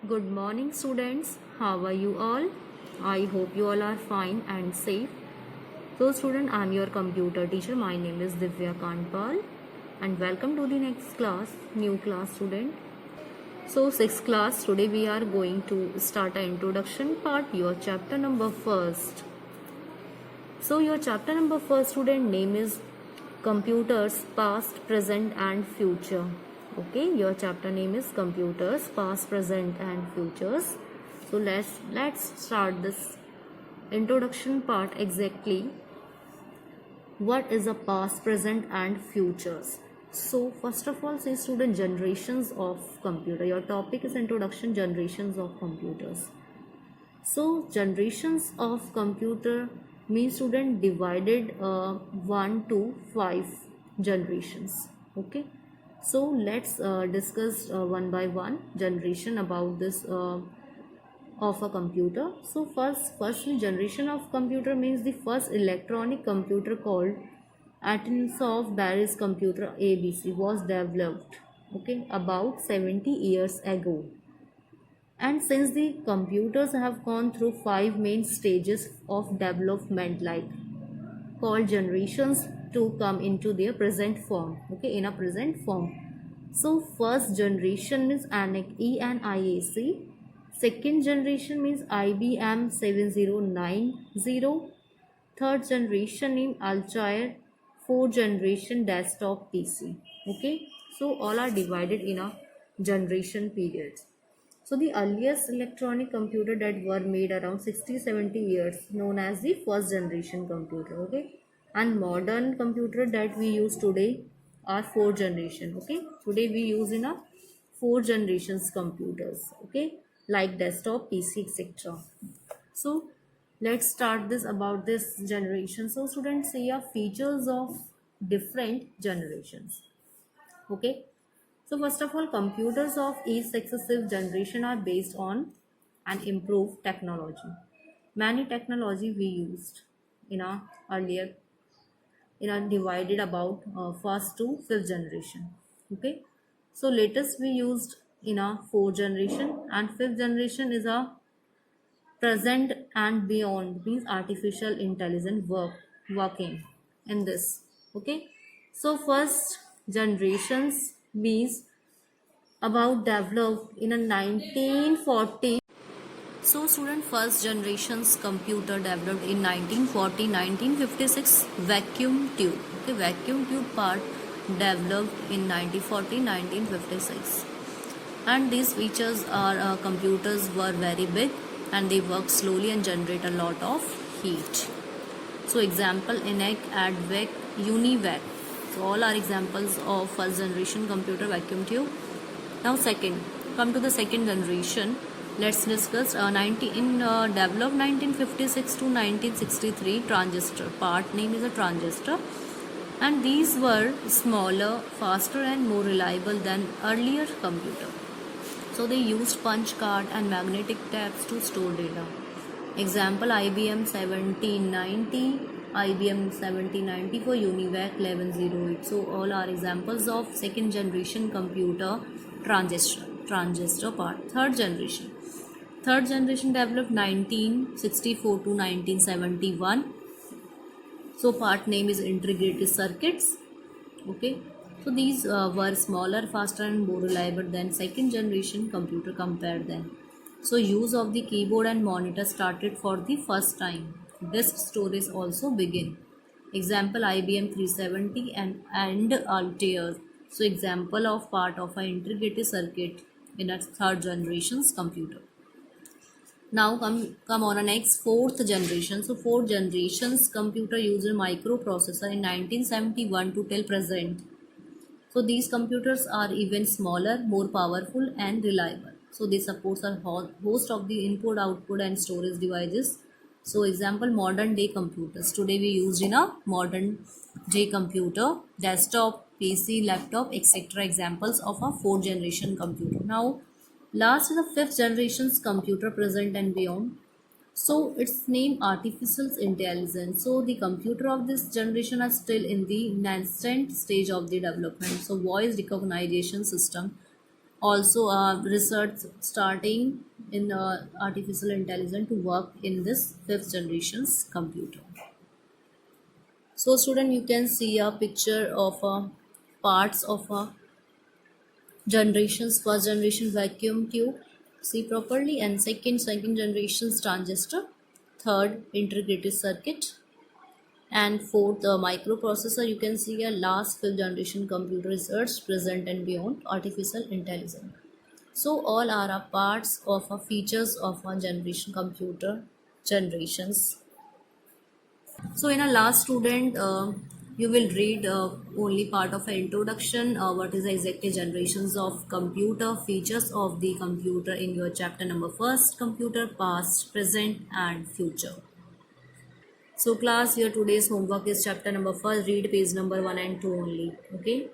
Good morning, students. How are you all? I hope you all are fine and safe. So, student, I am your computer teacher. My name is Divya Kanpal, and welcome to the next class, new class, student. So, sixth class. Today we are going to start an introduction part. Your chapter number first. So, your chapter number first, student, name is Computers, Past, Present, and Future. Okay, your chapter name is Computers, Past, Present, and Futures. So let's start this introduction part. Exactly what is a past, present, and futures? So first of all, say student, generations of computer. Your topic is introduction, generations of computers. So generations of computer means student divided 1 to 5 generations. Okay, so let's discuss one by one generation about this of a computer. So first generation of computer means the first electronic computer called Atkinson Barry's computer ABC was developed, okay, about 70 years ago. And since the computers have gone through 5 main stages of development, like called generations, to come into their present form, okay, in a present form. So first generation means ENIAC, second generation means IBM 7090, third generation in Altair, fourth generation desktop PC. Okay, so all are divided in a generation periods. So the earliest electronic computer that were made around 60-70 years, known as the first generation computer. Okay, and modern computer that we use today are fourth generation. Okay, today we use in a four generations computers. Okay, like desktop, PC, etc. So let's start this about this generation. So students, see features of different generations. Okay, so first of all, computers of each successive generation are based on an improved technology. Many technology we used in our earlier, in our divided about first to fifth generation. Okay, so latest we used in our fourth generation, and fifth generation is a present and beyond, means artificial intelligence working in this. Okay, so first generations means about developed in a 1940. So student, first generation's computer developed in 1940 1956, vacuum tube. Okay, vacuum tube part developed in 1940 1956, and these features are computers were very big and they work slowly and generate a lot of heat. So example, ENIAC, ADVAC, UNIVAC. So all are examples of first generation computer vacuum tube. Now second, come to the second generation. Let's discuss developed 1956 to 1963 transistor. Part name is a transistor, and these were smaller, faster, and more reliable than earlier computer. So they used punch card and magnetic tapes to store data. Example, IBM 1790, IBM 1790 for UNIVAC 1108. So all are examples of second generation computer transistor part. Third generation. Third generation developed 1964 to 1971. So part name is integrated circuits. Okay, so these were smaller, faster, and more reliable than second generation computer compared them. So use of the keyboard and monitor started for the first time. Disk storage also began. Example, IBM 370 and Altair. So example of part of an integrated circuit in a third generation's computer. Now come on a next fourth generation. So fourth generation's computer used a microprocessor in 1971 to till present. So these computers are even smaller, more powerful, and reliable. So they support a host of the input, output, and storage devices. So example, modern day computers. Today we use in a modern day computer, desktop, PC, laptop, etc. Examples of a fourth generation computer. Now last is the fifth generation's computer, present and beyond. So its name artificial intelligence. So the computer of this generation are still in the nascent stage of the development. So voice recognition system also research starting in artificial intelligence to work in this fifth generation's computer. So student, you can see a picture of parts of a generation's first generation vacuum tube, see properly, and second generation's transistor, third integrated circuit, and fourth microprocessor. You can see a last fifth generation computer research present and beyond artificial intelligence. So all are a parts of a features of a generation computer generations. So in a last student, you will read only part of an introduction, what is exactly generations of computer, features of the computer in your chapter number first, computer, past, present and future. So class, your today's homework is chapter number first, read page number 1 and 2 only. Okay.